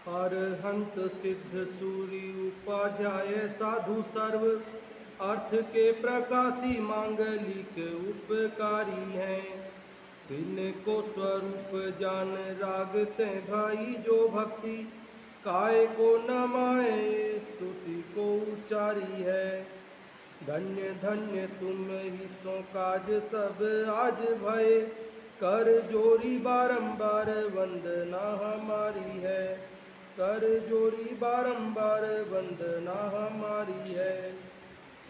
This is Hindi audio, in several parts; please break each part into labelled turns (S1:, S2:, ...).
S1: अरहंत सिद्ध सूरी उपाध्याय साधु सर्व अर्थ के प्रकाशी मांगलिक उपकारी हैं। इनको स्वरूप जान रागते भाई जो भक्ति काय को नमाए स्तुति को उचारी है। धन्य धन्य तुम ही सो काज सब आज भय कर जोरी बारंबार वंदना हमारी है। कर जोरी बारंबार वंदना हमारी है।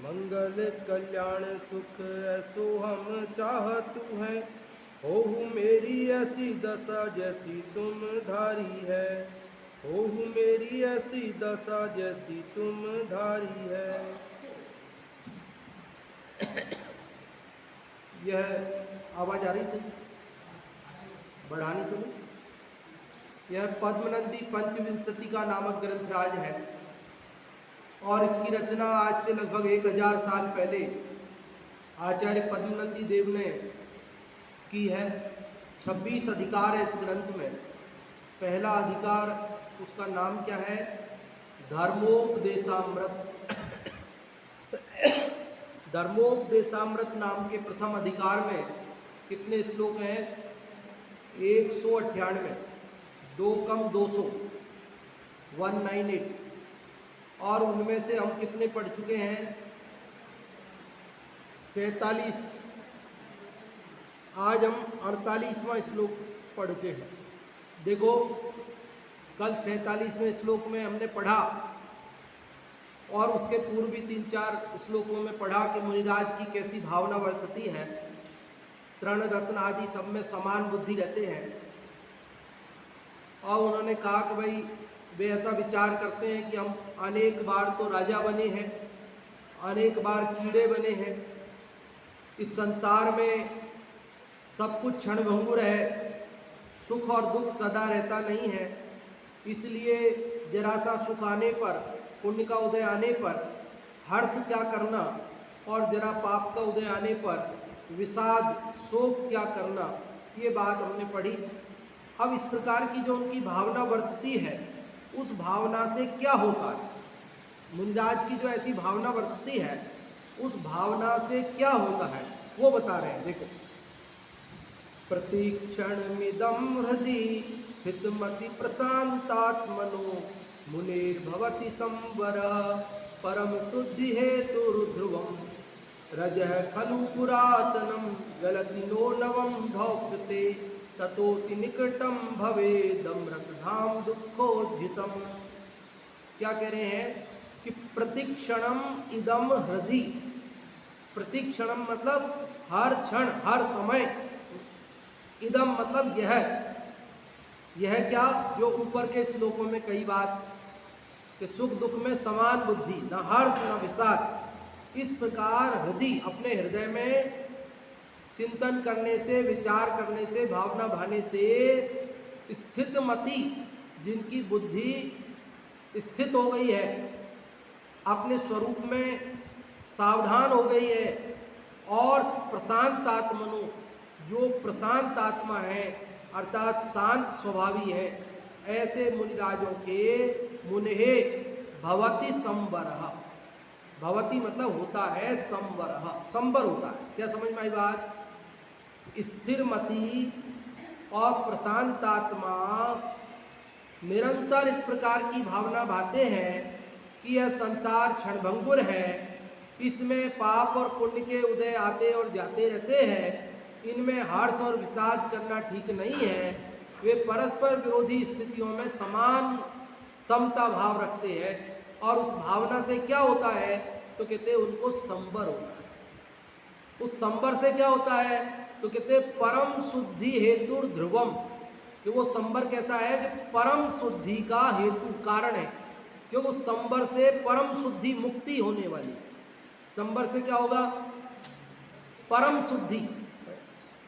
S1: मंगल कल्याण सुख ऐसो हम चाहतु हैं। होहु मेरी ऐसी दशा जैसी तुम धारी है। होहु मेरी ऐसी दशा जैसी तुम धारी है। यह आवाज आ रही सही? बढ़ानी तो नहीं? यह पद्मनंदी पंचविंशति का नामक ग्रंथराज है और इसकी रचना आज से लगभग 1000 साल पहले आचार्य पद्मनंदी देव ने की है। 26 अधिकार है इस ग्रंथ में। पहला अधिकार उसका नाम क्या है? धर्मोपदेशामृत। धर्मोपदेशामृत नाम के प्रथम अधिकार में कितने श्लोक हैं? 198, 2 कम 200, 198। और उनमें से हम कितने पढ़ चुके हैं? 47। आज हम 48वां श्लोक पढ़ते हैं। देखो, कल 47वें श्लोक में हमने पढ़ा और उसके पूर्व भी 3-4 श्लोकों में पढ़ा कि मुनिराज की कैसी भावना वर्तती है। तृण रत्न आदि सब में समान बुद्धि रहते हैं और उन्होंने कहा कि भाई वे ऐसा विचार करते हैं कि हम अनेक बार तो राजा बने हैं, अनेक बार कीड़े बने हैं। इस संसार में सब कुछ क्षणभंगुर है, सुख और दुख सदा रहता नहीं है। इसलिए जरा सा सुख आने पर, पुण्य का उदय आने पर हर्ष क्या करना और जरा पाप का उदय आने पर विषाद शोक क्या करना, ये बात हमने पढ़ी। अब इस प्रकार की जो उनकी भावना वर्तती है, उस भावना से क्या होता है? मुनिराज की जो ऐसी भावना वर्तती है, उस भावना से क्या होता है वो बता रहे हैं। देखो, प्रतीक्षणमिदं हृदि स्थितमति प्रशांतात्मनो मुनिर्भवति संवरः परम शुद्धि हेतुर्ध्रुवम् रजः खलु पुरातनं गलति नो नवं धौक्ते ततोति निकटं भवेदमृतधाम दुःखोद्धितम्। क्या कह रहे हैं कि प्रतिक्षणम इदम हृदि। प्रतिक्षणम मतलब हर क्षण, हर समय। इदम मतलब यह क्या, जो ऊपर के श्लोकों में कई बात कि सुख दुख में समान बुद्धि, न हर्ष न विषाद। इस प्रकार हृदय, अपने हृदय में चिंतन करने से, विचार करने से, भावना भाने से स्थित मति, जिनकी बुद्धि स्थित हो गई है, अपने स्वरूप में सावधान हो गई है, और प्रशांत आत्मनो, जो प्रशांत आत्मा है अर्थात शांत स्वभावी है, ऐसे मुनिराजों के मुनेहे भवति संवरः। भवति मतलब होता है संवरः, संवर होता है। क्या समझ में आई बात? स्थिर मति और प्रशांत आत्मा निरंतर इस प्रकार की भावना भाते हैं कि यह संसार क्षणभंगुर है, इसमें पाप और पुण्य के उदय आते और जाते रहते हैं, इनमें हर्ष और विषाद करना ठीक नहीं है। वे परस्पर विरोधी स्थितियों में समान समता भाव रखते हैं, और उस भावना से क्या होता है तो कहते हैं उनको संवर होता है। उस संवर से क्या होता है तो कहते हैं परम शुद्धि हेतु ध्रुवम। कि वो संवर कैसा है कि परम शुद्धि का हेतु कारण है, क्योंकि उस संवर से परम शुद्धि मुक्ति होने वाली। संवर से क्या होगा? परम शुद्धि,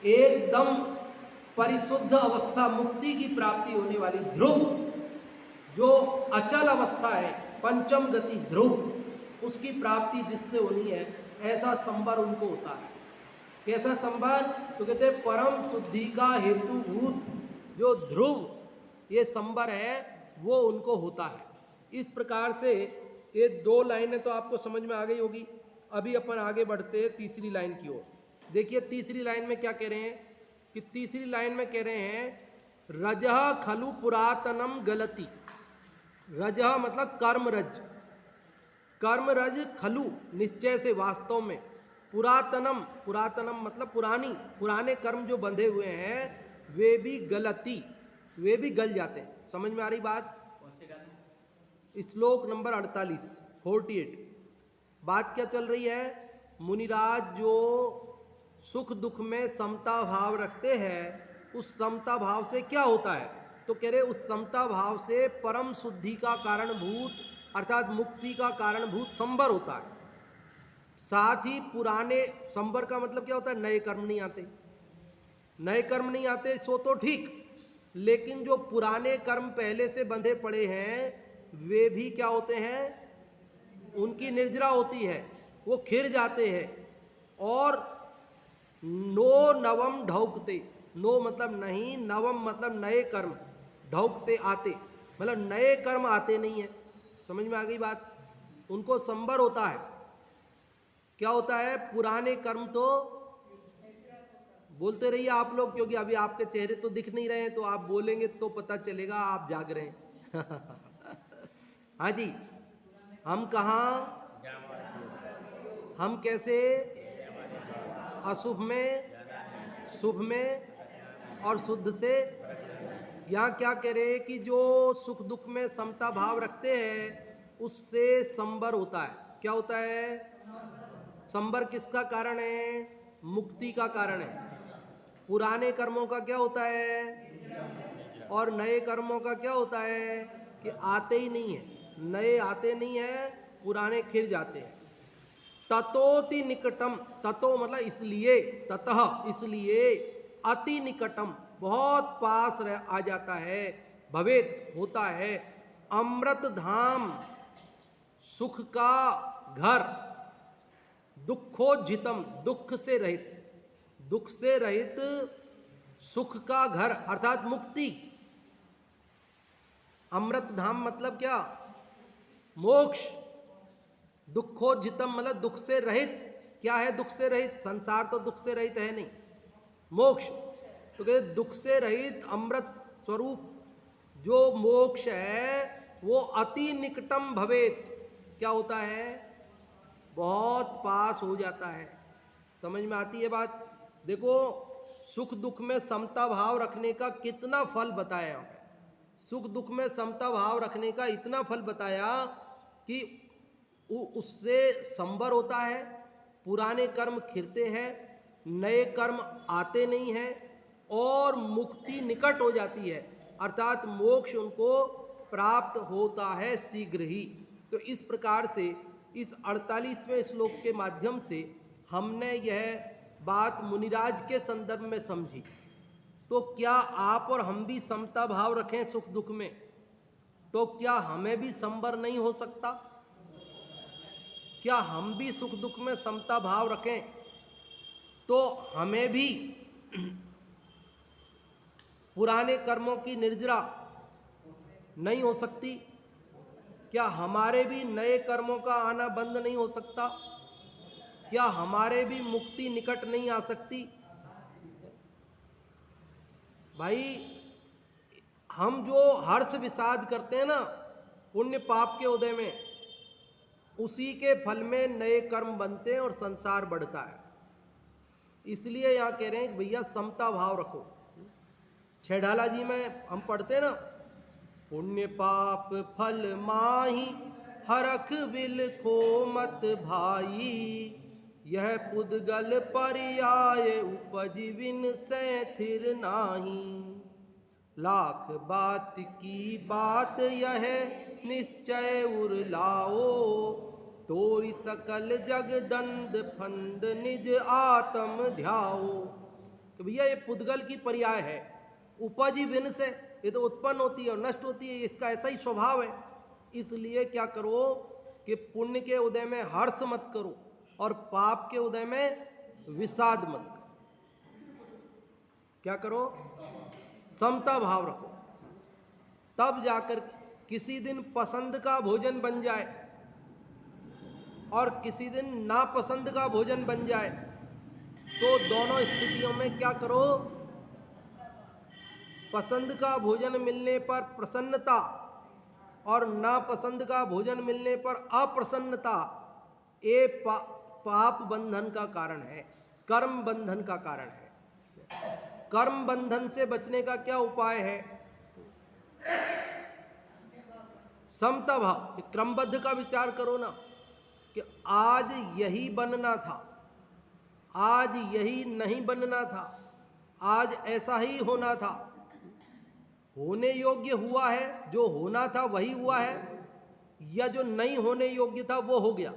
S1: एकदम परिशुद्ध अवस्था, मुक्ति की प्राप्ति होने वाली। ध्रुव, जो अचल अवस्था है, पंचम गति ध्रुव, उसकी प्राप्ति जिससे होनी है, ऐसा संवर उनको होता है। कैसा संवर? तो कहते हैं परम शुद्धि का हेतुभूत जो ध्रुव, ये संवर है, वो उनको होता है। इस प्रकार से ये 2 लाइनें तो आपको समझ में आ गई होगी। अभी अपन आगे बढ़ते हैं तीसरी लाइन की ओर। देखिए तीसरी लाइन में क्या कह रहे हैं कि तीसरी लाइन में कह रहे हैं रजह खलु पुरातनम गलती। रजह मतलब कर्मरज, कर्मरज खलु निश्चय से, वास्तव में, पुरातनम, पुरातनम मतलब पुरानी, पुराने कर्म जो बंधे हुए हैं वे भी गलती, वे भी गल जाते हैं। समझ में आ रही बात? श्लोक नंबर 48। बात क्या चल रही है? मुनिराज जो सुख दुख में समता भाव रखते हैं, उस समता भाव से क्या होता है? तो कह रहे उस समता भाव से परम शुद्धि का कारणभूत अर्थात मुक्ति का कारणभूत संवर होता है। साथ ही पुराने, संवर का मतलब क्या होता है? नए कर्म नहीं आते, नए कर्म नहीं आते सो तो ठीक, लेकिन जो पुराने कर्म पहले से बंधे पड़े हैं वे भी क्या होते हैं? उनकी निर्जरा होती है, वो खिर जाते हैं। और नो नवम ढौकते, नो मतलब नहीं, नवम मतलब नए कर्म, ढौकते आते मतलब नए कर्म आते नहीं है। समझ में आ गई बात? उनको संवर होता है। क्या होता है? पुराने कर्म तो बोलते रहिए आप लोग, क्योंकि अभी आपके चेहरे तो दिख नहीं रहे हैं, तो आप बोलेंगे तो पता चलेगा आप जाग रहे हैं। हाँ जी, हम कहाँ, हम कैसे अशुभ में, शुभ में और शुद्ध से। यहाँ क्या कह रहे हैं कि जो सुख दुख में समता भाव रखते हैं उससे संवर होता है। क्या होता है? संवर किसका कारण है? मुक्ति का कारण है। पुराने कर्मों का क्या होता है? और नए कर्मों का क्या होता है? कि आते ही नहीं है, नए आते नहीं है, पुराने खिर जाते हैं। ततोति निकटम, ततो मतलब इसलिए, ततः इसलिए, अति निकटम बहुत पास आ जाता है, भवेत होता है, अमृत धाम सुख का घर, दुखोज्झितम दुख से रहित, दुख से रहित सुख का घर अर्थात मुक्ति। अमृत धाम मतलब क्या? मोक्ष। दुखोज्झितम मतलब दुख से रहित। क्या है दुख से रहित? संसार तो दुख से रहित है नहीं, मोक्ष। तो कहते दुख से रहित अमृत स्वरूप जो मोक्ष है वो अति निकटम भवेत, क्या होता है? बहुत पास हो जाता है। समझ में आती है बात? देखो सुख दुख में समता भाव रखने का कितना फल बताया, सुख दुख में समता भाव रखने का इतना फल बताया कि उससे संवर होता है, पुराने कर्म खिरते हैं, नए कर्म आते नहीं हैं और मुक्ति निकट हो जाती है अर्थात मोक्ष उनको प्राप्त होता है शीघ्र ही। तो इस प्रकार से इस 48वें श्लोक के माध्यम से हमने यह बात मुनिराज के संदर्भ में समझी। तो क्या आप और हम भी समता भाव रखें सुख दुख में, तो क्या हमें भी संवर नहीं हो सकता? क्या हम भी सुख दुख में समता भाव रखें तो हमें भी पुराने कर्मों की निर्जरा नहीं हो सकती? क्या हमारे भी नए कर्मों का आना बंद नहीं हो सकता? क्या हमारे भी मुक्ति निकट नहीं आ सकती? भाई हम जो हर्ष विषाद करते हैं ना पुण्य पाप के उदय में, उसी के फल में नए कर्म बनते हैं और संसार बढ़ता है। इसलिए यहाँ कह रहे हैं कि भैया समता भाव रखो। छेढ़ाला जी में हम पढ़ते हैं ना, पुण्य पाप फल माही हरख विल को मत भाई, यह पुद्गल पर्याय उपज विन से थिर नाही, लाख बात की बात यह निश्चय उर लाओ, तोरी सकल जग दंड फंद निज आत्म ध्याओ। तो भैया ये पुद्गल की पर्याय है, उपज विन से, ये तो उत्पन्न होती है और नष्ट होती है, इसका ऐसा ही स्वभाव है। इसलिए क्या करो कि पुण्य के उदय में हर्ष मत करो और पाप के उदय में विषाद मत करो। क्या करो? समता भाव रखो, तब जाकर किसी दिन पसंद का भोजन बन जाए और किसी दिन नापसंद का भोजन बन जाए, तो दोनों स्थितियों में क्या करो? पसंद का भोजन मिलने पर प्रसन्नता और नापसंद का भोजन मिलने पर अप्रसन्नता, ये पाप बंधन का कारण है, कर्म बंधन का कारण है। कर्म बंधन से बचने का क्या उपाय है? समता भाव, क्रमबद्ध का विचार करो ना, कि आज यही बनना था, आज यही नहीं बनना था, आज ऐसा ही होना था। होने योग्य हुआ है, जो होना था वही हुआ है, या जो नहीं होने योग्य था वो हो गया?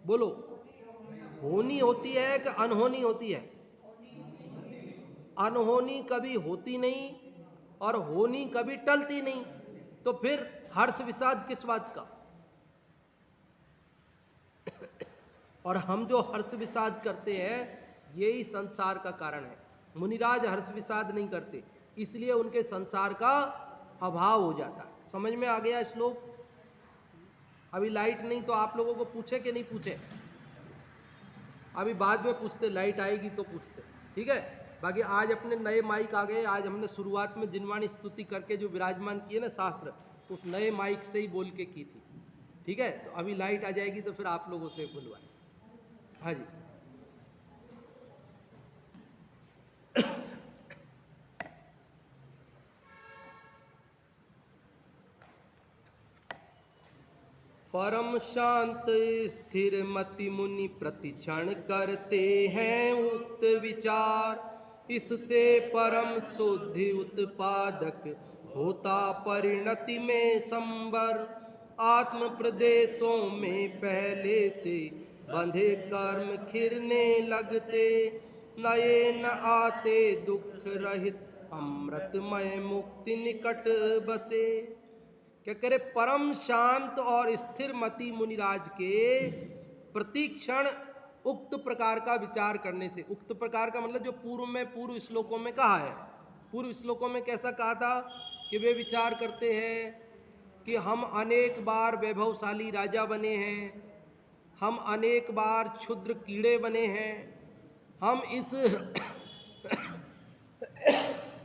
S1: बोलो, होनी होती है कि अनहोनी होती है? अनहोनी कभी होती नहीं और होनी कभी टलती नहीं, तो फिर हर्ष विषाद किस बात का? और हम जो हर्ष विषाद करते हैं, यही संसार का कारण है। मुनिराज हर्ष विषाद नहीं करते, इसलिए उनके संसार का अभाव हो जाता है। समझ में आ गया श्लोक? अभी लाइट नहीं तो आप लोगों को पूछे कि नहीं पूछे? अभी बाद में पूछते, लाइट आएगी तो पूछते, ठीक है? बाकी आज अपने नए माइक आ गए। आज हमने शुरुआत में जिनवाणी स्तुति करके जो विराजमान किए ना शास्त्र, उस नए माइक से ही बोल के की थी, ठीक है? तो अभी लाइट आ जाएगी तो फिर आप लोगों से बुलवाए। हाँ जी। परम शांत स्थिर मति मुनि प्रतिक्षण करते हैं उक्त विचार, इससे परम शुद्धि उत्पादक होता परिणति में संवर। आत्म प्रदेशों में पहले से बंधे कर्म खिरने लगते, नए न आते दुख रहित अमृतमय मुक्ति निकट बसे। क्या करे? परम शांत और स्थिर मति मुनिराज के प्रतिक्षण उक्त प्रकार का विचार करने से, उक्त प्रकार का मतलब जो पूर्व श्लोकों में कहा है। पूर्व श्लोकों में कैसा कहा था कि वे विचार करते हैं कि हम अनेक बार वैभवशाली राजा बने हैं, हम अनेक बार क्षुद्र कीड़े बने हैं, हम इस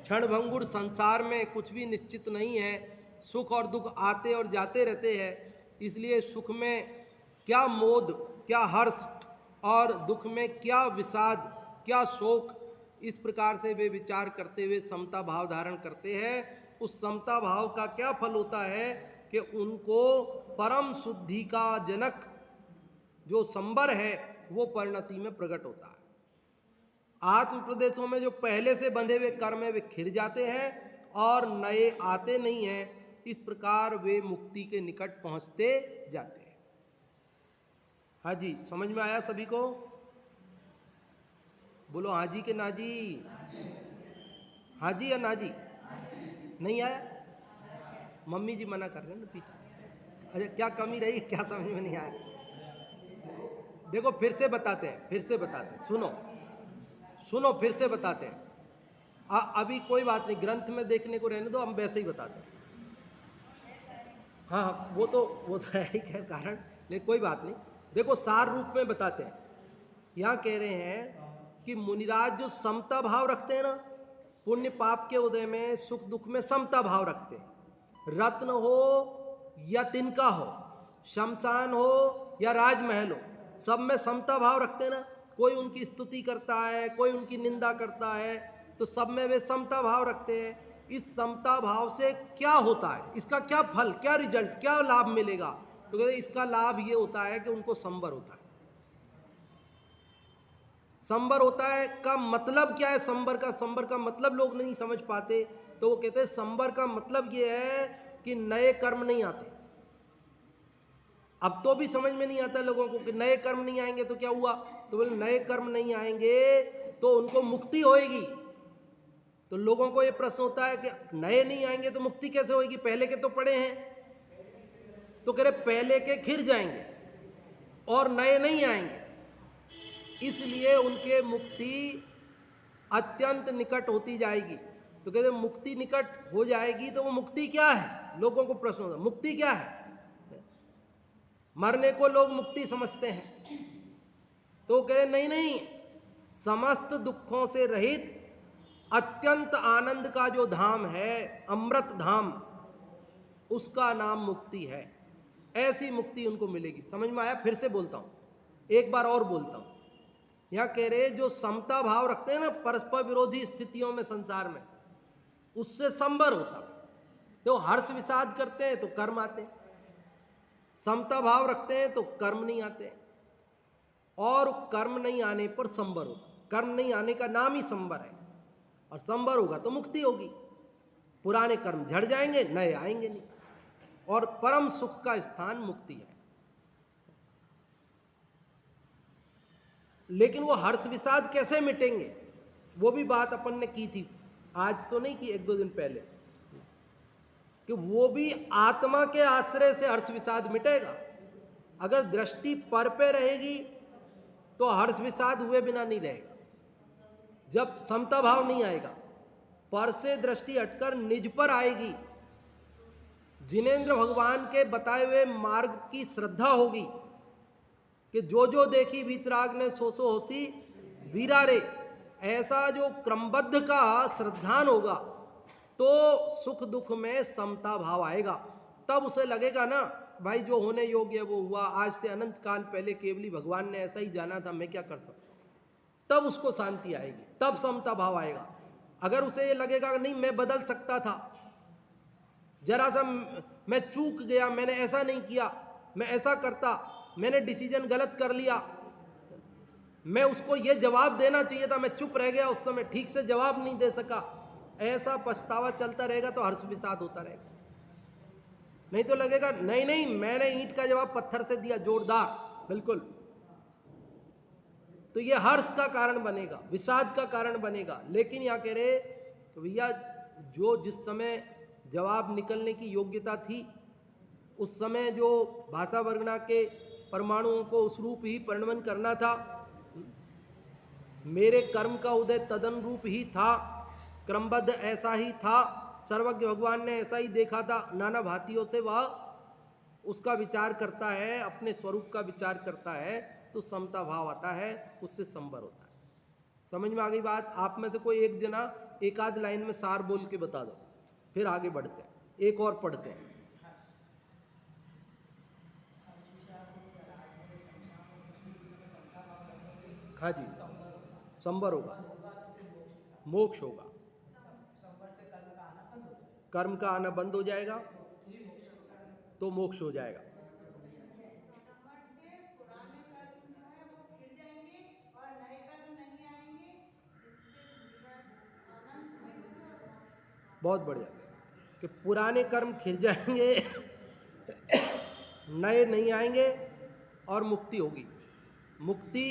S1: क्षणभंगुर संसार में कुछ भी निश्चित नहीं है, सुख और दुख आते और जाते रहते हैं, इसलिए सुख में क्या मोद, क्या हर्ष, और दुख में क्या विषाद, क्या शोक, इस प्रकार से वे विचार करते हुए समता भाव धारण करते हैं। उस समता भाव का क्या फल होता है कि उनको परम शुद्धि का जनक जो संबर है वो परिणति में प्रकट होता है। आत्म प्रदेशों में जो पहले से बंधे हुए कर्म है वे खिर जाते हैं और नए आते नहीं हैं। इस प्रकार वे मुक्ति के निकट पहुंचते जाते हैं। हाँ जी, समझ में आया सभी को? बोलो हाँ जी के ना जी? हाँ जी या ना जी? नहीं आया? मम्मी जी मना कर रहे हैं ना पीछे। अच्छा, क्या कमी रही, क्या समझ में नहीं आया? देखो फिर से बताते हैं, सुनो फिर से बताते हैं। अभी कोई बात नहीं, ग्रंथ में देखने को रहने दो, हम वैसे ही बताते हैं। हाँ, वो तो है ही खैर कारण, लेकिन कोई बात नहीं। देखो सार रूप में बताते हैं। यहाँ कह रहे हैं कि मुनिराज जो समता भाव रखते हैं ना, पुण्य पाप के उदय में, सुख दुख में समता भाव रखते हैं। रत्न हो या तिनका हो, शमशान हो या राजमहल हो, सब में समता भाव रखते हैं ना। कोई उनकी स्तुति करता है, कोई उनकी निंदा करता है, तो सब में वे समता भाव रखते हैं। इस समता भाव से क्या होता है, इसका क्या फल, क्या रिजल्ट, क्या लाभ मिलेगा? तो कहते इसका लाभ ये होता है कि उनको संबर होता है। संबर होता है का मतलब क्या है? संबर का मतलब लोग नहीं समझ पाते, तो वो कहते हैं संबर का मतलब ये है कि नए कर्म नहीं आते। अब तो भी समझ में नहीं आता लोगों को कि नए कर्म नहीं आएंगे तो क्या हुआ? तो बोले नए कर्म नहीं आएंगे तो उनको मुक्ति होएगी। तो लोगों को ये प्रश्न होता है कि नए नहीं आएंगे तो मुक्ति कैसे होएगी, पहले के तो पड़े हैं। तो कह रहे पहले के खिर जाएंगे और नए नहीं आएंगे, इसलिए उनके मुक्ति अत्यंत निकट होती जाएगी। तो कहते मुक्ति निकट हो जाएगी, तो वो मुक्ति क्या है? लोगों को प्रश्न होता मुक्ति क्या है? मरने को लोग मुक्ति समझते हैं। तो कहे नहीं नहीं, समस्त दुखों से रहित अत्यंत आनंद का जो धाम है, अमृत धाम, उसका नाम मुक्ति है। ऐसी मुक्ति उनको मिलेगी। समझ में आया? फिर से बोलता हूं, एक बार और बोलता हूं। यहां कह रहे जो समता भाव रखते हैं ना परस्पर विरोधी स्थितियों में संसार में, उससे संबर होता है। तो हर्ष विषाद करते हैं तो कर्म आते हैं, समता भाव रखते हैं तो कर्म नहीं आते, और कर्म नहीं आने पर संबर होगा। कर्म नहीं आने का नाम ही संबर है, और संबर होगा तो मुक्ति होगी। पुराने कर्म झड़ जाएंगे, नए आएंगे नहीं, और परम सुख का स्थान मुक्ति है। लेकिन वो हर्ष विषाद कैसे मिटेंगे, वो भी बात अपन ने की थी, आज तो नहीं की, एक दो दिन पहले, कि वो भी आत्मा के आश्रय से हर्ष विषाद मिटेगा। अगर दृष्टि पर पे रहेगी तो हर्ष विषाद हुए बिना नहीं रहेगा। जब समता भाव नहीं आएगा, पर से दृष्टि हटकर निज पर आएगी, जिनेंद्र भगवान के बताए हुए मार्ग की श्रद्धा होगी कि जो जो देखी वीतराग ने सो सो होसी वीरा रे, ऐसा जो क्रमबद्ध का श्रद्धान होगा तो सुख दुख में समता भाव आएगा। तब उसे लगेगा ना भाई जो होने योग्य है वो हुआ, आज से अनंत काल पहले केवली भगवान ने ऐसा ही जाना था, मैं क्या कर सकता हूं। तब उसको शांति आएगी, तब समता भाव आएगा। अगर उसे ये लगेगा नहीं मैं बदल सकता था, जरा सा मैं चूक गया, मैंने ऐसा नहीं किया, मैं ऐसा करता, मैंने डिसीजन गलत कर लिया, मैं उसको ये जवाब देना चाहिए था, मैं चुप रह गया, उस समय ठीक से जवाब नहीं दे सका, ऐसा पछतावा चलता रहेगा तो हर्ष विषाद होता रहेगा। नहीं तो लगेगा नहीं नहीं मैंने ईंट का जवाब पत्थर से दिया, जोरदार, बिल्कुल। तो ये हर्ष का कारण बनेगा, विषाद का कारण बनेगा। लेकिन यहाँ कह रहे तो भैया जो जिस समय जवाब निकलने की योग्यता थी, उस समय जो भाषा वर्गना के परमाणुओं को उस रूप ही परिणमन करना था, मेरे कर्म का उदय तदन रूप ही था, क्रमबद्ध ऐसा ही था, सर्वज्ञ भगवान ने ऐसा ही देखा था, नाना भांतियों से वह उसका विचार करता है, अपने स्वरूप का विचार करता है, तो समता भाव आता है, उससे संबर होता है। समझ में आ गई बात? आप में से कोई एक जना एक आध लाइन में सार बोल के बता दो, फिर आगे बढ़ते हैं, एक और पढ़ते हैं। हाँ जी, संबर होगा, मोक्ष होगा, कर्म का आना बंद हो जाएगा तो मोक्ष हो जाएगा। बहुत बढ़िया, कि पुराने कर्म खिर जाएंगे नए नहीं आएंगे और मुक्ति होगी। मुक्ति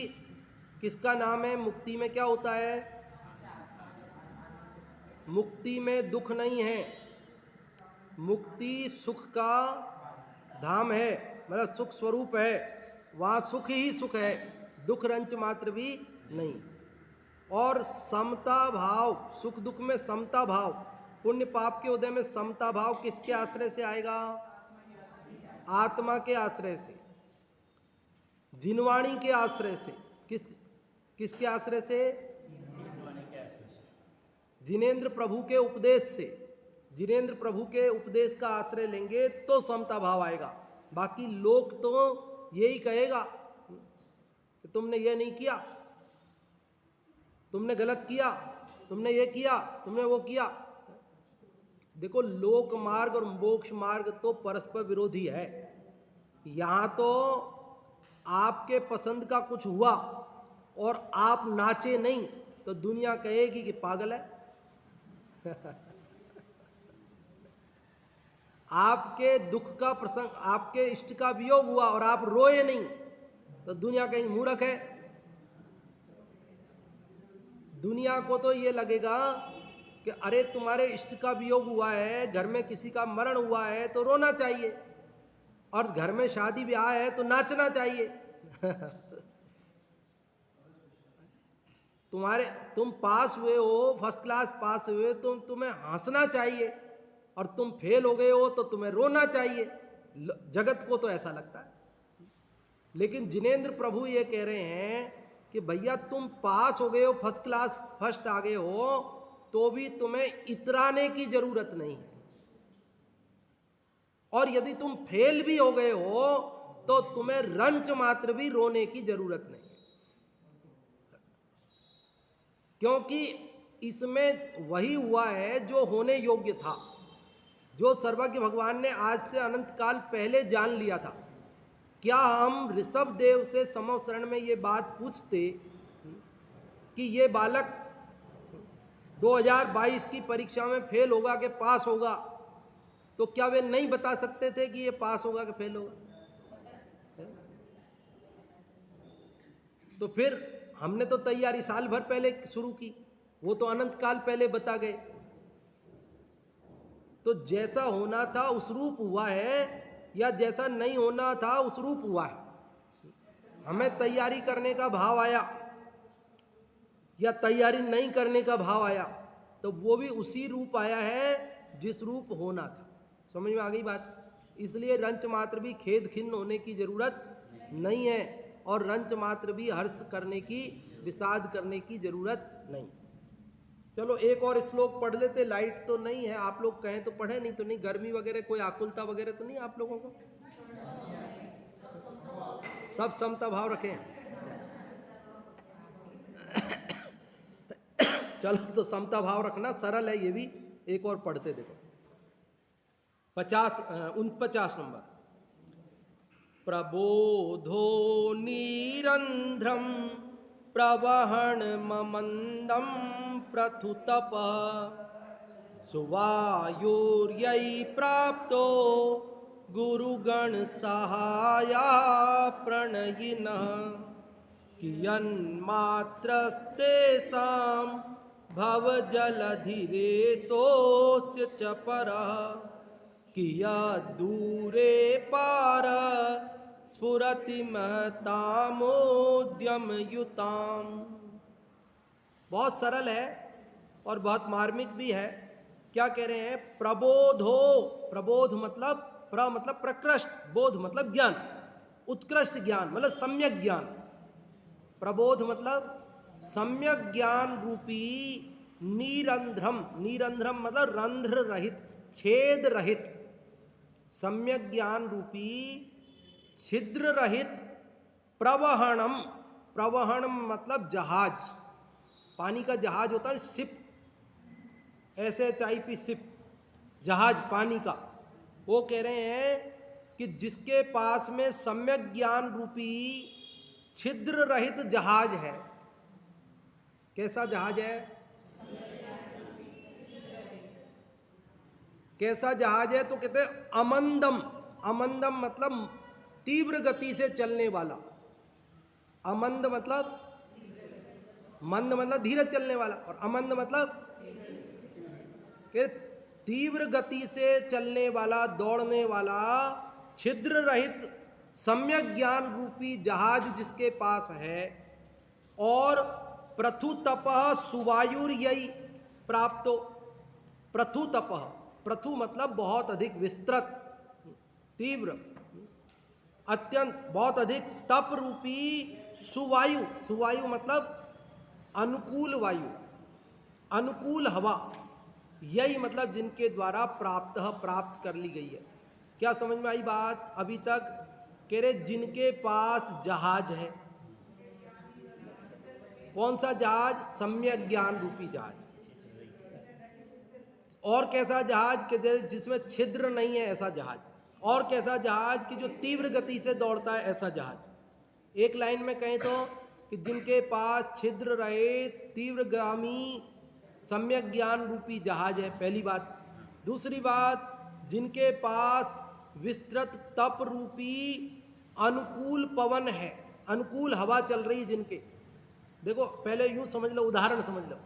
S1: किसका नाम है? मुक्ति में क्या होता है? मुक्ति में दुख नहीं है, मुक्ति सुख का धाम है, मतलब सुख स्वरूप है, वहाँ सुख ही सुख है, दुख रंच मात्र भी नहीं। और समता भाव, सुख दुख में समता भाव, पुण्य पाप के उदय में समता भाव किसके आश्रय से आएगा? आत्मा के आश्रय से, जिनवाणी के आश्रय से। किसके आश्रय से? जिनेंद्र प्रभु के उपदेश से। जिनेंद्र प्रभु के उपदेश का आश्रय लेंगे तो समता भाव आएगा। बाकी लोग तो यही कहेगा कि तुमने ये नहीं किया, तुमने गलत किया, तुमने ये किया, तुमने वो किया। देखो, लोक मार्ग और मोक्ष मार्ग तो परस्पर विरोधी है। यहाँ तो आपके पसंद का कुछ हुआ और आप नाचे नहीं तो दुनिया कहेगी कि पागल है आपके दुख का प्रसंग, आपके इष्ट का वियोग हुआ और आप रोए नहीं तो दुनिया कहेगी मूर्ख है। दुनिया को तो ये लगेगा कि अरे तुम्हारे इष्ट का वियोग हुआ है, घर में किसी का मरण हुआ है तो रोना चाहिए, और घर में शादी ब्याह है तो नाचना चाहिए तुम पास हुए हो, फर्स्ट क्लास पास हुए हो, तो तुम्हें हंसना चाहिए, और तुम फेल हो गए हो तो तुम्हें रोना चाहिए। जगत को तो ऐसा लगता है। लेकिन जिनेंद्र प्रभु ये कह रहे हैं कि भैया तुम पास हो गए हो, फर्स्ट क्लास फर्स्ट आ गए हो, तो भी तुम्हें इतराने की जरूरत नहीं है, और यदि तुम फेल भी हो गए हो तो तुम्हें रंच मात्र भी रोने की जरूरत नहीं है, क्योंकि इसमें वही हुआ है जो होने योग्य था, जो सर्वज्ञ भगवान ने आज से अनंत काल पहले जान लिया था। क्या हम ऋषभ देव से समव शरण में ये बात पूछते कि ये बालक 2022 की परीक्षा में फेल होगा कि पास होगा, तो क्या वे नहीं बता सकते थे कि ये पास होगा कि फेल होगा? तो फिर हमने तो तैयारी साल भर पहले शुरू की, वो तो अनंत काल पहले बता गए। तो जैसा होना था उस रूप हुआ है, या जैसा नहीं होना था उस रूप हुआ है। हमें तैयारी करने का भाव आया या तैयारी नहीं करने का भाव आया, तो वो भी उसी रूप आया है जिस रूप होना था। समझ में आ गई बात? इसलिए रंच मात्र भी खेद खिन्न होने की जरूरत नहीं है, और रंच मात्र भी हर्ष करने की, विषाद करने की जरूरत नहीं। चलो एक और श्लोक पढ़ लेते। लाइट तो नहीं है, आप लोग कहें तो पढ़े, नहीं तो नहीं। गर्मी वगैरह कोई आकुलता वगैरह तो नहीं आप लोगों को? सब समता भाव रखें। चलो तो समता भाव रखना सरल है, ये भी एक और पढ़ते देखो। 49 नंबर। प्रबोधो निरंध्रम प्रवहण ममंदम प्रथुतप सुवायुर्यै प्राप्तो गुरुगण सहाया प्रणयिनः कियन्मात्रस्तेषां भवजलधिरेशोऽस्य च परः कियद्दूरे पार स्फुरति महतामोद्यमयुताम्। बहुत सरल है और बहुत मार्मिक भी है। क्या कह रहे हैं? प्रबोधो, प्रबोध मतलब प्र मतलब प्रकृष्ट, बोध मतलब ज्ञान, उत्कृष्ट ज्ञान मतलब सम्यक ज्ञान। प्रबोध मतलब सम्यक ज्ञान रूपी निरंध्रम, निरंध्रम मतलब रंध्र रहित, छेद रहित, सम्यक ज्ञान रूपी छिद्र रहित प्रवहणम, प्रवहणम मतलब जहाज, पानी का जहाज होता है शिप, SHIP शिप, जहाज पानी का। वो कह रहे हैं कि जिसके पास में सम्यक ज्ञान रूपी छिद्र रहित जहाज है। कैसा जहाज है? कैसा जहाज है? तो कहते हैं अमंदम, अमंदम मतलब तीव्र गति से चलने वाला। अमंद मतलब, मंद मतलब धीरे चलने वाला, और अमंद मतलब कि तीव्र गति से चलने वाला, दौड़ने वाला, छिद्र रहित सम्यक ज्ञान रूपी जहाज जिसके पास है। और प्रथु तपः सुवायुर्यै प्राप्तो, प्रथु तपः, प्रथु मतलब बहुत अधिक विस्तृत, तीव्र, अत्यंत बहुत अधिक तप रूपी सुवायु, सुवायु मतलब अनुकूल वायु, अनुकूल हवा, यही मतलब जिनके द्वारा प्राप्त प्राप्त कर ली गई है। क्या समझ में आई बात अभी तक? कह रहे जिनके पास जहाज है। कौन सा जहाज? सम्यक ज्ञान रूपी जहाज। और कैसा जहाज कि जिसमें छिद्र नहीं है, ऐसा जहाज। और कैसा जहाज कि जो तीव्र गति से दौड़ता है, ऐसा जहाज। एक लाइन में कहें तो कि जिनके पास छिद्र रहे तीव्रगामी सम्यक ज्ञान रूपी जहाज है, पहली बात। दूसरी बात, जिनके पास विस्तृत तप रूपी अनुकूल पवन है, अनुकूल हवा चल रही जिनके। देखो पहले यूं समझ लो, उदाहरण समझ लो।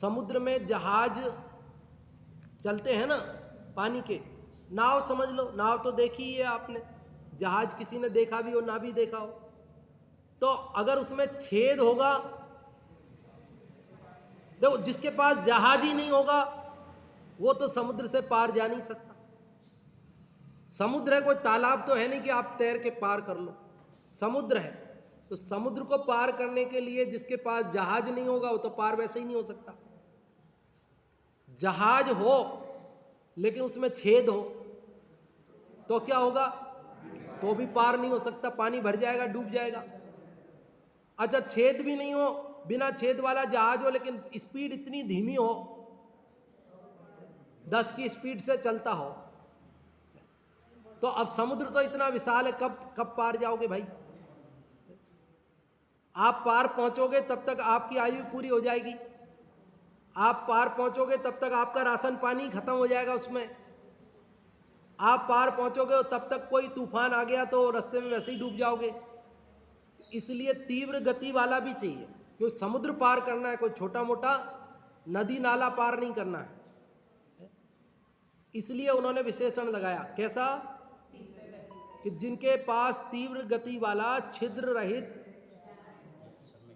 S1: समुद्र में जहाज चलते हैं ना, पानी के, नाव समझ लो। नाव तो देखी ही है आपने, जहाज किसी ने देखा भी हो ना भी देखा हो। तो अगर उसमें छेद होगा देखो, जिसके पास जहाज ही नहीं होगा वो तो समुद्र से पार जा नहीं सकता। समुद्र है, कोई तालाब तो है नहीं कि आप तैर के पार कर लो। समुद्र है, तो समुद्र को पार करने के लिए जिसके पास जहाज नहीं होगा वो तो पार वैसे ही नहीं हो सकता। जहाज हो लेकिन उसमें छेद हो तो क्या होगा? तो भी पार नहीं हो सकता, पानी भर जाएगा, डूब जाएगा। अच्छा, छेद भी नहीं हो, बिना छेद वाला जहाज हो लेकिन स्पीड इतनी धीमी हो, 10 की स्पीड से चलता हो, तो अब समुद्र तो इतना विशाल है, कब पार जाओगे भाई? आप पार पहुंचोगे तब तक आपकी आयु पूरी हो जाएगी। आप पार पहुंचोगे तब तक आपका राशन पानी खत्म हो जाएगा उसमें। आप पार पहुंचोगे तब तक कोई तूफान आ गया तो रास्ते में वैसे ही डूब जाओगे। इसलिए तीव्र गति वाला भी चाहिए, क्योंकि समुद्र पार करना है, कोई छोटा मोटा नदी नाला पार नहीं करना है। इसलिए उन्होंने विशेषण लगाया, कैसा? कि जिनके पास तीव्र गति वाला छिद्र रहित।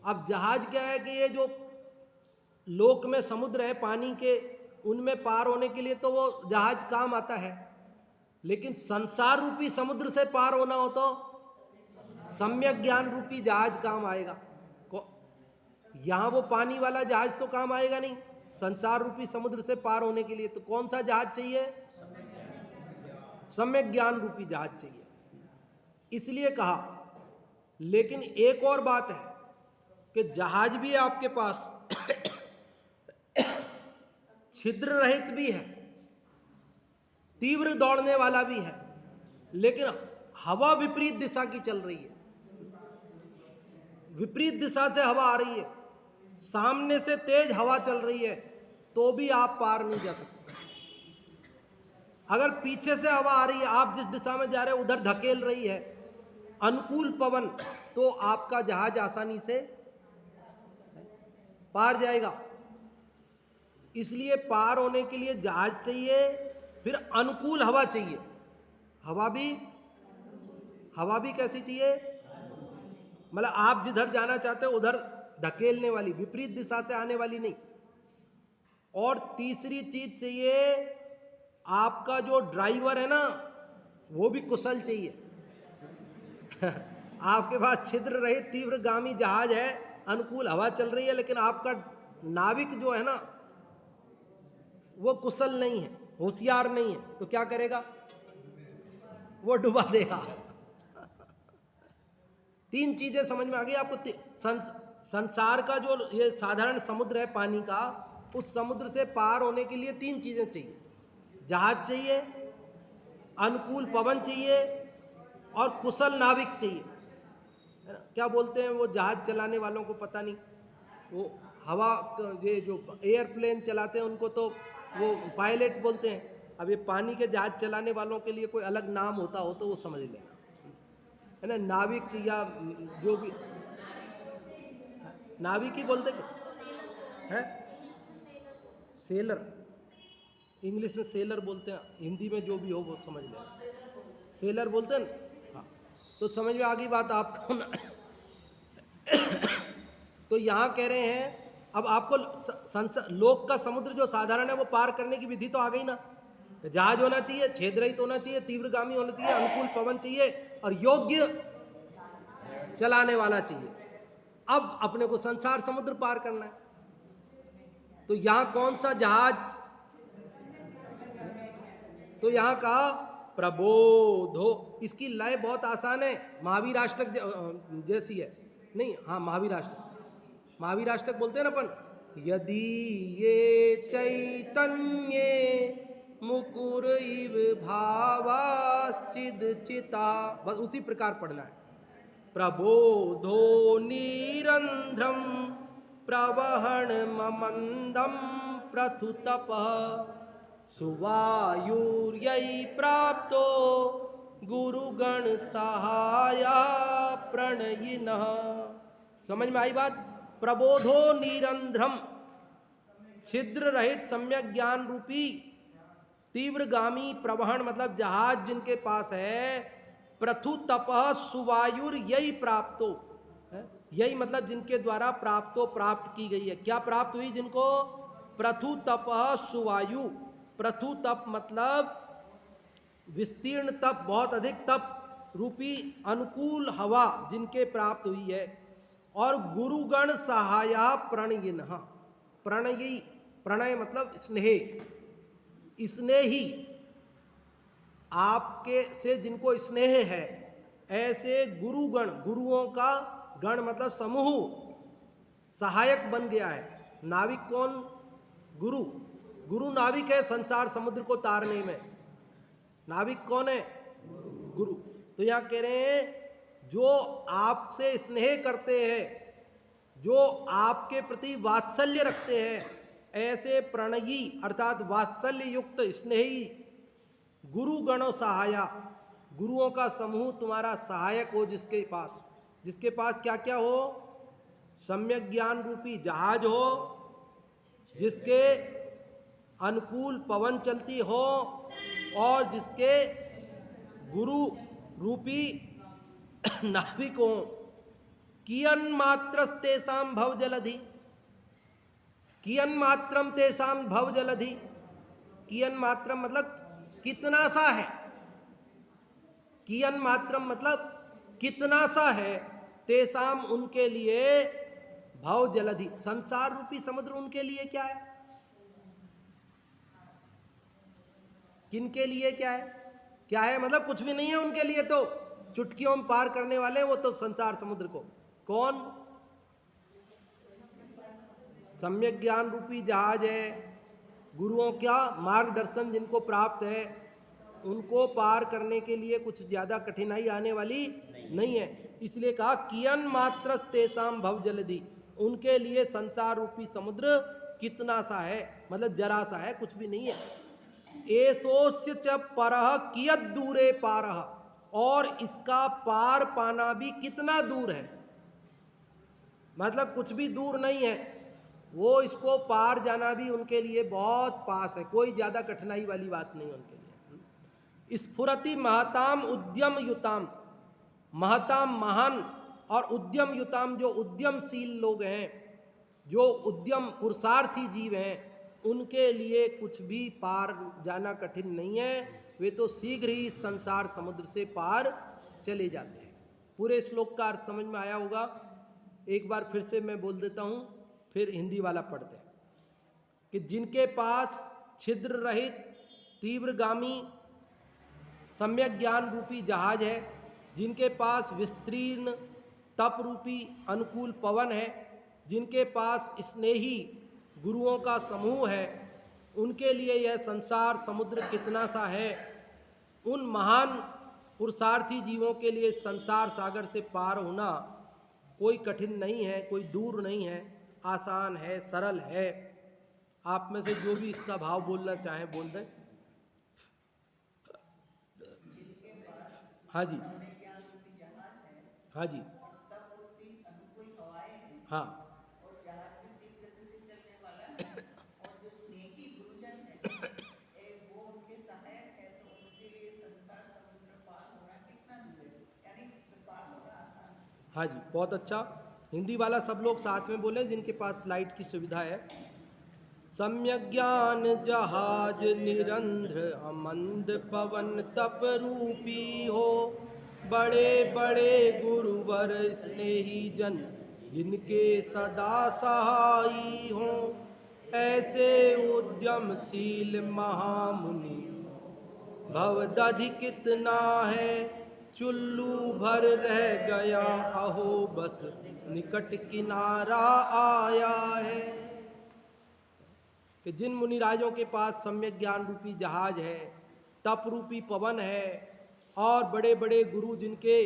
S1: अब जहाज क्या है कि ये जो लोक में समुद्र है पानी के, उनमें पार होने के लिए तो वो जहाज काम आता है, लेकिन संसार रूपी समुद्र से पार होना हो तो सम्यक ज्ञान रूपी जहाज काम आएगा। यहां वो पानी वाला जहाज तो काम आएगा नहीं, संसार रूपी समुद्र से पार होने के लिए तो कौन सा जहाज चाहिए? सम्यक ज्ञान रूपी जहाज चाहिए। इसलिए कहा, लेकिन एक और बात है कि जहाज भी है आपके पास, छिद्र रहित भी है, तीव्र दौड़ने वाला भी है, लेकिन हवा विपरीत दिशा की चल रही है, विपरीत दिशा से हवा आ रही है, सामने से तेज हवा चल रही है, तो भी आप पार नहीं जा सकते। अगर पीछे से हवा आ रही है, आप जिस दिशा में जा रहे हो उधर धकेल रही है, अनुकूल पवन, तो आपका जहाज आसानी से पार जाएगा। इसलिए पार होने के लिए जहाज चाहिए, फिर अनुकूल हवा चाहिए। हवा भी कैसी चाहिए? मतलब आप जिधर जाना चाहते हो उधर धकेलने वाली, विपरीत दिशा से आने वाली नहीं। और तीसरी चीज चाहिए, आपका जो ड्राइवर है ना वो भी कुशल चाहिए। आपके पास छिद्र रहित तीव्रगामी जहाज है, अनुकूल हवा चल रही है, लेकिन आपका नाविक जो है ना वो कुशल नहीं है, होशियार नहीं है, तो क्या करेगा? वो डुबा देगा। 3 चीजें समझ में आ गई आपको? संसार का जो ये साधारण समुद्र है पानी का, उस समुद्र से पार होने के लिए 3 चीजें चाहिए। जहाज चाहिए, अनुकूल पवन चाहिए, और कुशल नाविक चाहिए, है ना? क्या बोलते हैं वो जहाज चलाने वालों को, पता नहीं, वो हवा, ये जो एयरप्लेन चलाते हैं उनको तो वो पायलट बोलते हैं। अब ये पानी के जहाज चलाने वालों के लिए कोई अलग नाम होता हो तो वो समझ लेना, है ना? नाविक या जो भी, नाविक ही बोलते हैं, सेलर, इंग्लिश में सेलर बोलते हैं, हिंदी में जो भी हो वो समझ लेना, सेलर बोलते हैं ना। हाँ, तो समझ में आ गई बात आपको ना? तो यहाँ कह रहे हैं, अब आपको लोक का समुद्र जो साधारण है वो पार करने की विधि तो आ गई ना। जहाज होना चाहिए, छेद रहित होना चाहिए, तीव्रगामी होना चाहिए, अनुकूल पवन चाहिए, और योग्य चलाने वाला चाहिए। अब अपने को संसार समुद्र पार करना है, तो यहां कौन सा जहाज? तो यहां कहा प्रबोधो। इसकी लय बहुत आसान है, महावीराष्टक जैसी है। नहीं, हाँ, महावीराष्टक बोलते हैं ना अपन, यदि ये चैतन्य मुकुर इव भावाश्चिद चिता, बस उसी प्रकार पढ़ना है। प्रबोधो निरंध्रम प्रवहण ममंदम प्रथुतप सुवायुर्यै प्राप्तो गुरुगण सहाया प्रणयिनः। समझ में आई बात? प्रबोधो निरंध्रम, छिद्र रहित सम्यक ज्ञान रूपी तीव्रगामी प्रवहन, मतलब जहाज जिनके पास है, प्रथु तपः सुवायुर यही प्राप्तो, यही मतलब जिनके द्वारा प्राप्त की गई है। क्या प्राप्त हुई? जिनको प्रथु तप सुवायु, प्रथु तप मतलब विस्तीर्ण तप, बहुत अधिक तप रूपी अनुकूल हवा जिनके प्राप्त हुई है, और गुरुगण सहाया प्रणयिन, प्रणयी, प्रणय मतलब स्नेह, स्नेही, आपके से जिनको स्नेह है, ऐसे गुरुगण, गुरुओं का गण मतलब समूह सहायक बन गया है। नाविक कौन? गुरु। गुरु नाविक है संसार समुद्र को तारने में। नाविक कौन है? गुरु। तो यहाँ कह रहे हैं जो आपसे स्नेह करते हैं, जो आपके प्रति वात्सल्य रखते हैं, ऐसे प्रणयी अर्थात वात्सल्य युक्त स्नेही गुरु गणों सहाया, गुरुओं का समूह तुम्हारा सहायक हो, जिसके पास क्या क्या हो? सम्यक ज्ञान रूपी जहाज हो, जिसके अनुकूल पवन चलती हो, और जिसके गुरु रूपी नाविक हो। कियन मात्रस तेसाम भव जलधि, कियन मात्रम तेसाम भव जलधि, कियन मात्रम मतलब कितना सा है, कियन मात्रम मतलब कितना सा है, तेसाम उनके लिए, भव जलधि संसार रूपी समुद्र उनके लिए क्या है? किनके लिए क्या है? क्या है मतलब कुछ भी नहीं है उनके लिए, तो चुटकियों में पार करने वाले हैं वो तो संसार समुद्र को। कौन? सम्यक ज्ञान रूपी जहाज है, गुरुओं का मार्गदर्शन जिनको प्राप्त है, उनको पार करने के लिए कुछ ज़्यादा कठिनाई आने वाली नहीं है। इसलिए कहा कियन मात्रस तेसाम भव जलधि, उनके लिए संसार रूपी समुद्र कितना सा है, मतलब जरा सा है, कुछ भी नहीं है। एसोस्य च परह कियत दूरे पारह, और इसका पार पाना भी कितना दूर है, मतलब कुछ भी दूर नहीं है, वो इसको पार जाना भी उनके लिए बहुत पास है, कोई ज़्यादा कठिनाई वाली बात नहीं है उनके लिए। स्फुरति महताम उद्यम युताम, महताम महान और उद्यम युताम जो उद्यमशील लोग हैं, जो उद्यम पुरुषार्थी जीव हैं, उनके लिए कुछ भी पार जाना कठिन नहीं है, वे तो शीघ्र ही संसार समुद्र से पार चले जाते हैं। पूरे श्लोक का अर्थ समझ में आया होगा। एक बार फिर से मैं बोल देता हूँ, फिर हिंदी वाला पढ़ते हैं कि जिनके पास छिद्र रहित तीव्रगामी सम्यक ज्ञान रूपी जहाज है, जिनके पास विस्तीर्ण तप रूपी अनुकूल पवन है, जिनके पास स्नेही गुरुओं का समूह है, उनके लिए यह संसार समुद्र कितना सा है। उन महान पुरुषार्थी जीवों के लिए संसार सागर से पार होना कोई कठिन नहीं है, कोई दूर नहीं है, आसान है, सरल है। आप में से जो भी इसका भाव बोलना चाहें बोल दें। हाँ जी, हाँ जी, हाँ, हाँ जी, बहुत अच्छा। हिंदी वाला सब लोग साथ में बोलें जिनके पास लाइट की सुविधा है। सम्यक ज्ञान जहाज निरंध्र अमंद पवन तप रूपी हो, बड़े बड़े गुरुवर स्नेही जन जिनके सदा सहाई हो, ऐसे उद्यमशील महामुनि भवदधि कितना है, चुल्लू भर रह गया अहो बस निकट किनारा आया है। कि जिन मुनिराजों के पास सम्यक ज्ञान रूपी जहाज है, तप रूपी पवन है, और बड़े बड़े गुरु जिनके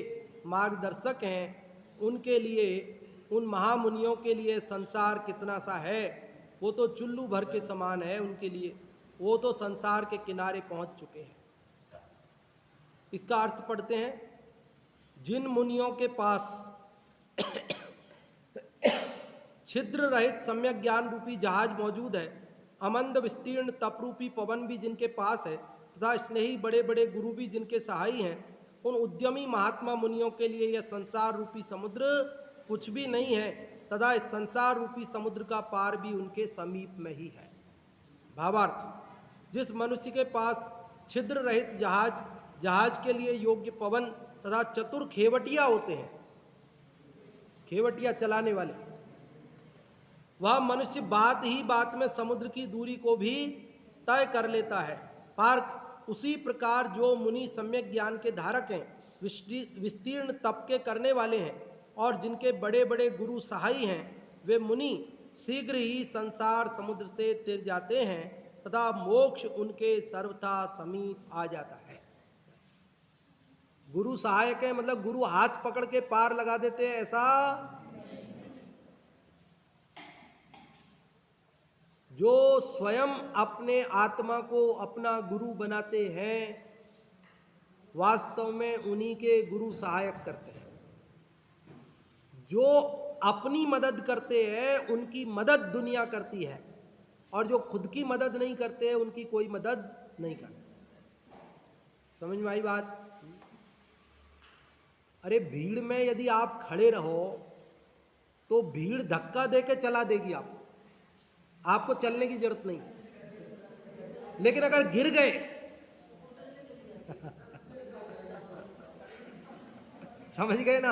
S1: मार्गदर्शक हैं, उनके लिए, उन महामुनियों के लिए संसार कितना सा है, वो तो चुल्लू भर के समान है उनके लिए, वो तो संसार के किनारे पहुंच चुके हैं। इसका अर्थ पढ़ते हैं। जिन मुनियों के पास छिद्र रहित सम्यक ज्ञान रूपी जहाज मौजूद है, अमंद विस्तीर्ण तप रूपी पवन भी जिनके पास है, तथा स्नेही बड़े बड़े गुरु भी जिनके सहाई हैं, उन उद्यमी महात्मा मुनियों के लिए यह संसार रूपी समुद्र कुछ भी नहीं है, तथा इस संसार रूपी समुद्र का पार भी उनके समीप में ही है। भावार्थ, जिस मनुष्य के पास छिद्र रहित जहाज के लिए योग्य पवन तथा चतुर खेवटिया होते हैं, खेवटिया चलाने वाले, वह मनुष्य बात ही बात में समुद्र की दूरी को भी तय कर लेता है। पार उसी प्रकार जो मुनि सम्यक ज्ञान के धारक हैं, विस्तीर्ण तप के करने वाले हैं और जिनके बड़े बड़े गुरु सहाई हैं, वे मुनि शीघ्र ही संसार समुद्र से तिर जाते हैं तथा मोक्ष उनके सर्वथा समीप आ जाता है। गुरु सहायक है मतलब गुरु हाथ पकड़ के पार लगा देते हैं, ऐसा जो स्वयं अपने आत्मा को अपना गुरु बनाते हैं, वास्तव में उन्हीं के गुरु सहायक करते हैं। जो अपनी मदद करते हैं उनकी मदद दुनिया करती है, और जो खुद की मदद नहीं करते हैं उनकी कोई मदद नहीं करती। समझ में आई बात? अरे भीड़ में यदि आप खड़े रहो तो भीड़ धक्का दे के चला देगी आपको चलने की जरूरत नहीं। लेकिन अगर गिर गए समझ गए ना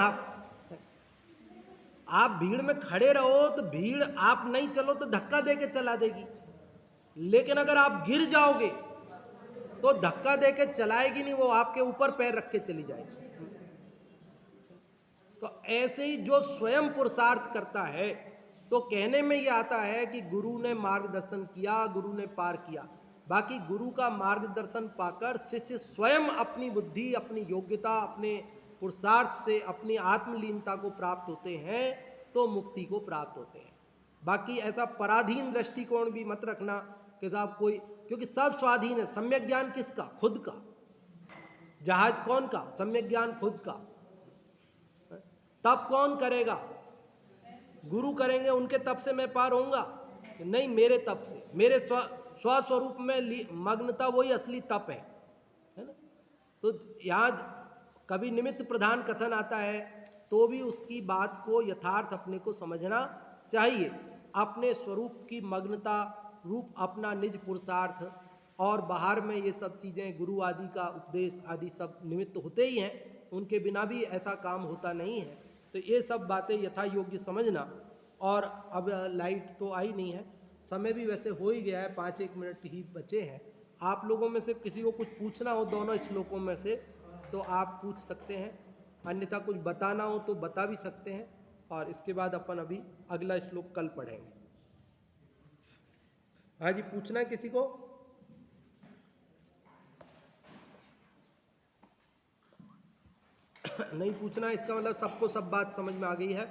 S1: आप भीड़ में खड़े रहो तो भीड़, आप नहीं चलो तो धक्का दे के चला देगी। लेकिन अगर आप गिर जाओगे तो धक्का दे के चलाएगी नहीं, वो आपके ऊपर पैर रख के चली जाएगी। तो ऐसे ही जो स्वयं पुरुषार्थ करता है, तो कहने में ये आता है कि गुरु ने मार्गदर्शन किया, गुरु ने पार किया। बाकी गुरु का मार्गदर्शन पाकर शिष्य स्वयं अपनी बुद्धि, अपनी योग्यता, अपने पुरुषार्थ से अपनी आत्मलीनता को प्राप्त होते हैं, तो मुक्ति को प्राप्त होते हैं। बाकी ऐसा पराधीन दृष्टिकोण भी मत रखना कि साहब कोई, क्योंकि सब स्वाधीन है। सम्यक ज्ञान किसका? खुद का। जहाज कौन का? सम्यक ज्ञान खुद का। तप कौन करेगा? गुरु करेंगे, उनके तप से मैं पार होऊंगा? नहीं, मेरे तप से, मेरे स्वस्वरूप में मग्नता, वही असली तप है ना। तो यहाँ कभी निमित्त प्रधान कथन आता है तो भी उसकी बात को यथार्थ अपने को समझना चाहिए। अपने स्वरूप की मग्नता रूप अपना निज पुरुषार्थ, और बाहर में ये सब चीज़ें गुरु आदि का उपदेश आदि सब निमित्त होते ही हैं, उनके बिना भी ऐसा काम होता नहीं है। तो ये सब बातें यथा योग्य समझना। और अब लाइट तो आई नहीं है, समय भी वैसे हो ही गया है, 5-1 मिनट ही बचे हैं। आप लोगों में से किसी को कुछ पूछना हो दोनों श्लोकों में से तो आप पूछ सकते हैं, अन्यथा कुछ बताना हो तो बता भी सकते हैं। और इसके बाद अपन अभी अगला श्लोक कल पढ़ेंगे। हाँ जी, पूछना है किसी को? नहीं पूछना, इसका मतलब सबको सब बात समझ में आ गई है।